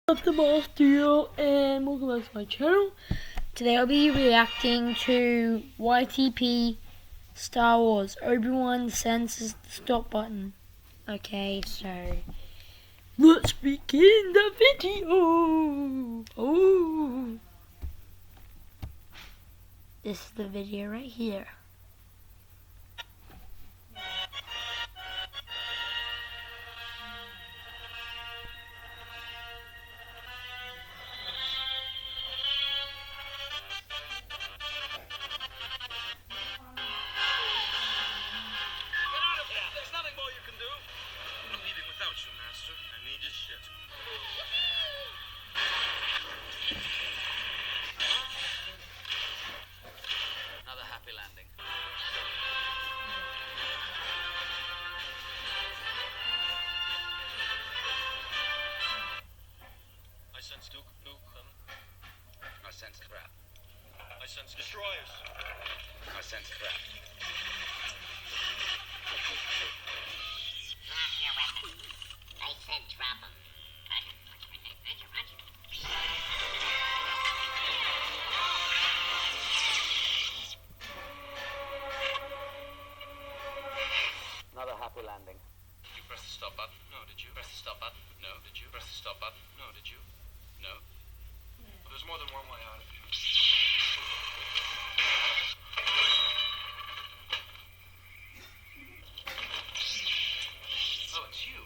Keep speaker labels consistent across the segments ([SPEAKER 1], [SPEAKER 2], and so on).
[SPEAKER 1] What's the Master and welcome back to my channel. Today I'll be reacting to YTP Star Wars Obi-Wan Senses the Stop Button. Okay, so let's begin the video. This is the video right here.
[SPEAKER 2] Master, I need your shit. Another happy landing. I sense Duke Nukem. I sense crap. I sense destroyers. I sense crap.
[SPEAKER 3] I said drop 'em.
[SPEAKER 2] Another happy landing. Did you press the stop button? No, did you? Press the stop button? No, did you? Press the stop button? No, did you? No? Well, there's more than one way out of here. Oh, it's you.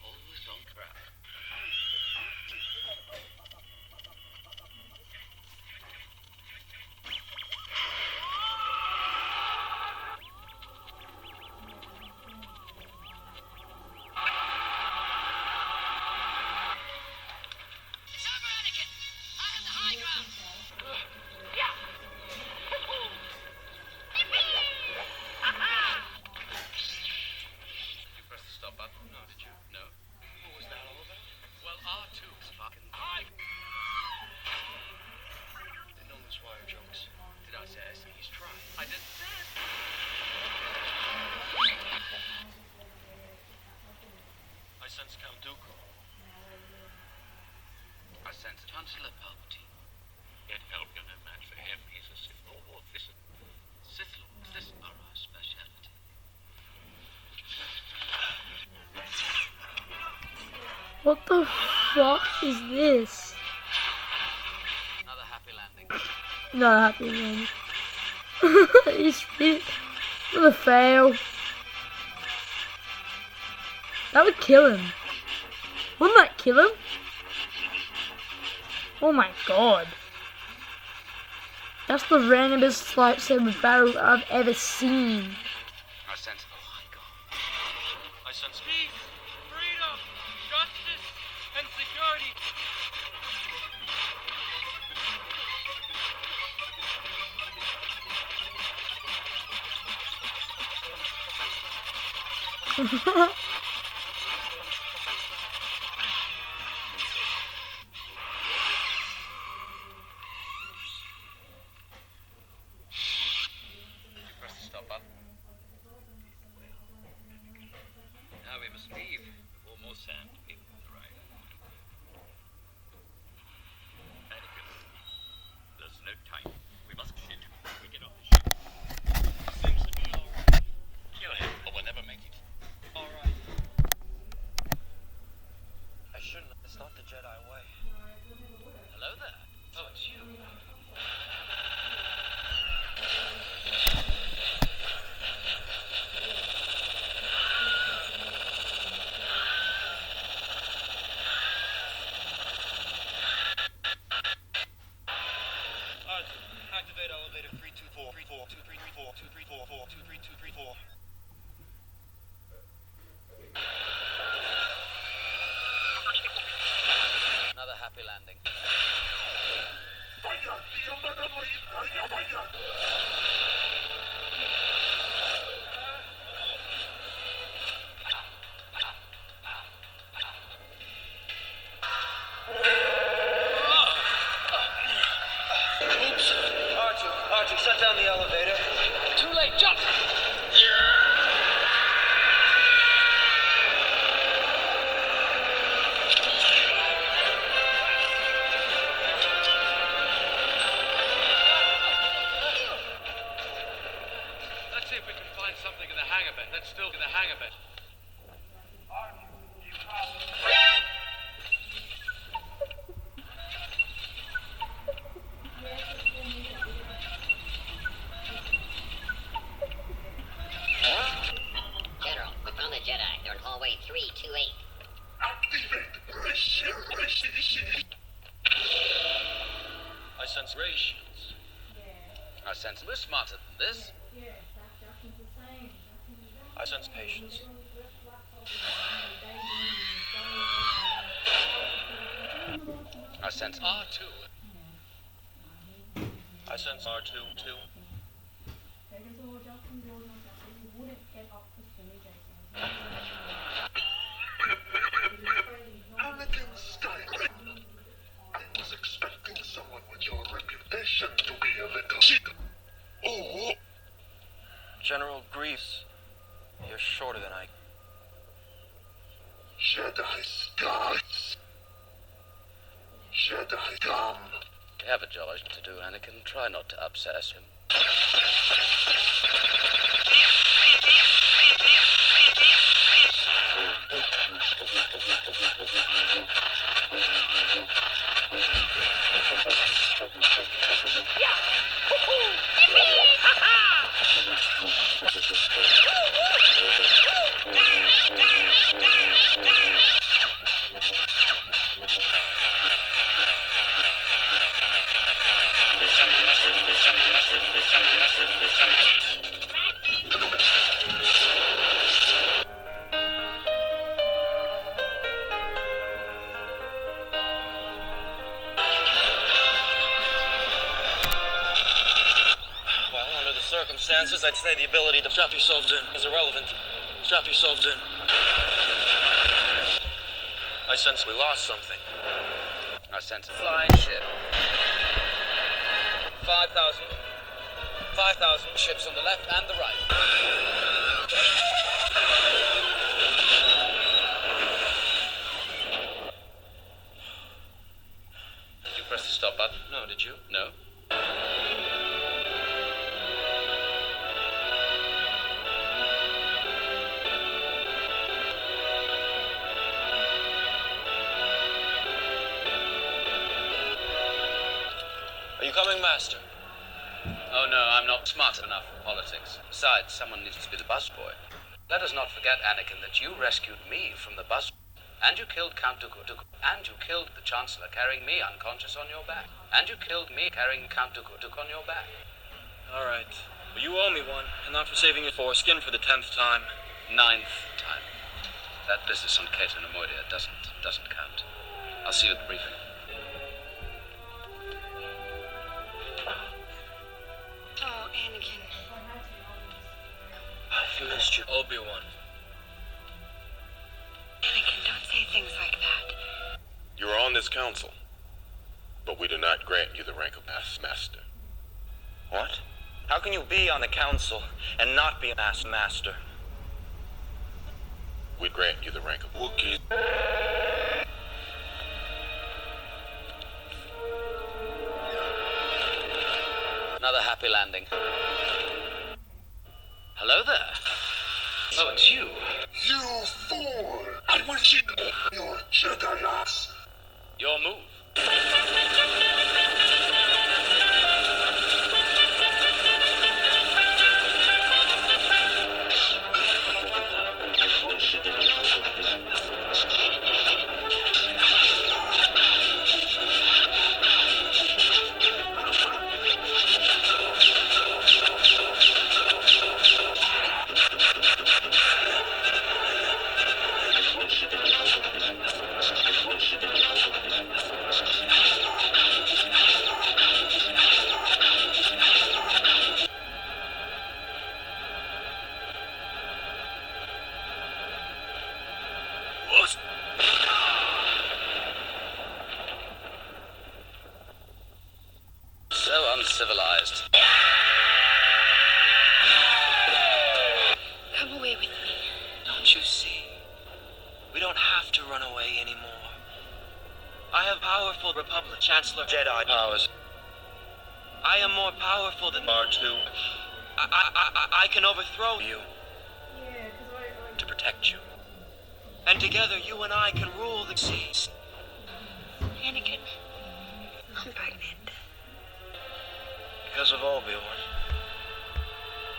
[SPEAKER 2] Always on crap. No, did you? No? What was that all about? Well, R2's fucking high. They know those wire jokes. Did I say so? He's trying. I did that. I sense Count Dooku. I sense Chancellor Palpatine. Can't help you, no match for him. He's a Sith Lord. Sith Lords, this are our speciality.
[SPEAKER 1] What the fuck is this?
[SPEAKER 2] Another happy landing.
[SPEAKER 1] Not happy man. He's gonna fail. That would kill him. Wouldn't that kill him? Oh my god. That's the randomest lightsaber battle I've ever seen.
[SPEAKER 2] I sense. Oh my god. I sense peace, freedom, justice, and security. Press the stop button. Now we must leave before more sand people arrive. Anakin, there's no time. We must shoot. We get off the ship. Seems to be all right. Kill him, or we'll never make it. All right. I shouldn't. It's not the Jedi way. Hello there. Oh, it's you. Activate elevator 324 2334 2344 23234. Another happy landing. Oops. R2, shut down the elevator. Too late, jump!
[SPEAKER 3] 328.
[SPEAKER 2] I sense rations. I sense we're smarter than this. I sense patience. I sense R2. I sense R2 too.
[SPEAKER 4] Anakin Skywalker. I was expecting someone with your reputation to be a little shit. Oh,
[SPEAKER 2] General Grievous, you're shorter than I.
[SPEAKER 4] Jedi Skies. Jedi Dumb.
[SPEAKER 2] We have a job to do, Anakin. Try not to obsess him. Well, under the circumstances, I'd say the ability to strap yourselves in is irrelevant. Strap yourselves in. I sense we lost something. I sense a flying ship. 5,000. 5,000 ships on the left and the right. Did you press the stop button? No, did you? No. Are you coming, Master? Oh, no, I'm not smart enough for politics. Besides, someone needs to be the busboy. Let us not forget, Anakin, that you rescued me from the bus, and you killed Count Dooku, and you killed the Chancellor carrying me unconscious on your back, and you killed me carrying Count Dooku on your back. All right. Well, you owe me one, and not for saving your foreskin for the 10th time. 9th time. That business on Cato Nemoidia doesn't count. I'll see you at the briefing.
[SPEAKER 5] Oh, Anakin.
[SPEAKER 2] I've missed you, Obi-Wan.
[SPEAKER 5] Anakin, don't say things like that.
[SPEAKER 4] You are on this council, but we do not grant you the rank of Master.
[SPEAKER 2] What? How can you be on the council and not be a master?
[SPEAKER 4] We grant you the rank of Wookiee.
[SPEAKER 2] Another happy landing. Hello there. Oh, it's you.
[SPEAKER 4] You fool! I want you to your Jedi ass.
[SPEAKER 2] Your move. So uncivilized.
[SPEAKER 5] Come away with me.
[SPEAKER 2] Don't you see? We don't have to run away anymore. I have powerful Republic Chancellor Jedi powers. I am more powerful than R2. I can overthrow you to protect you. And together you and I can rule the seas.
[SPEAKER 5] Anakin, I'm pregnant.
[SPEAKER 2] Because of Obi-Wan.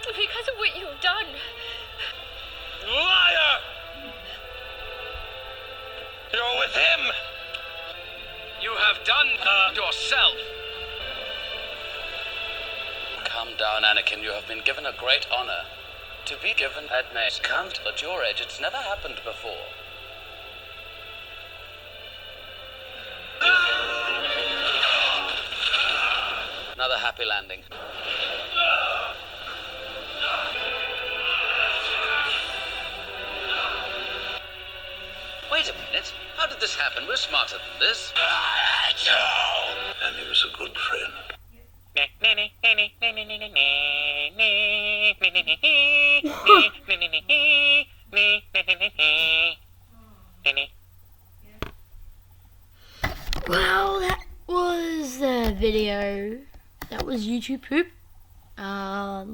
[SPEAKER 5] Because of what you've done.
[SPEAKER 2] Liar! about yourself. Calm down, Anakin. You have been given a great honor. To be given Padme can't. At your age, it's never happened before. Another happy landing. Wait a minute. How did this happen? We're smarter than this.
[SPEAKER 4] And he was a good friend.
[SPEAKER 1] Well, that was the video. That was YouTube poop.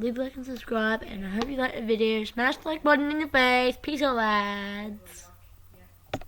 [SPEAKER 1] Leave a like and subscribe, and I hope you liked the video. Smash the like button in your face. Peace out, lads.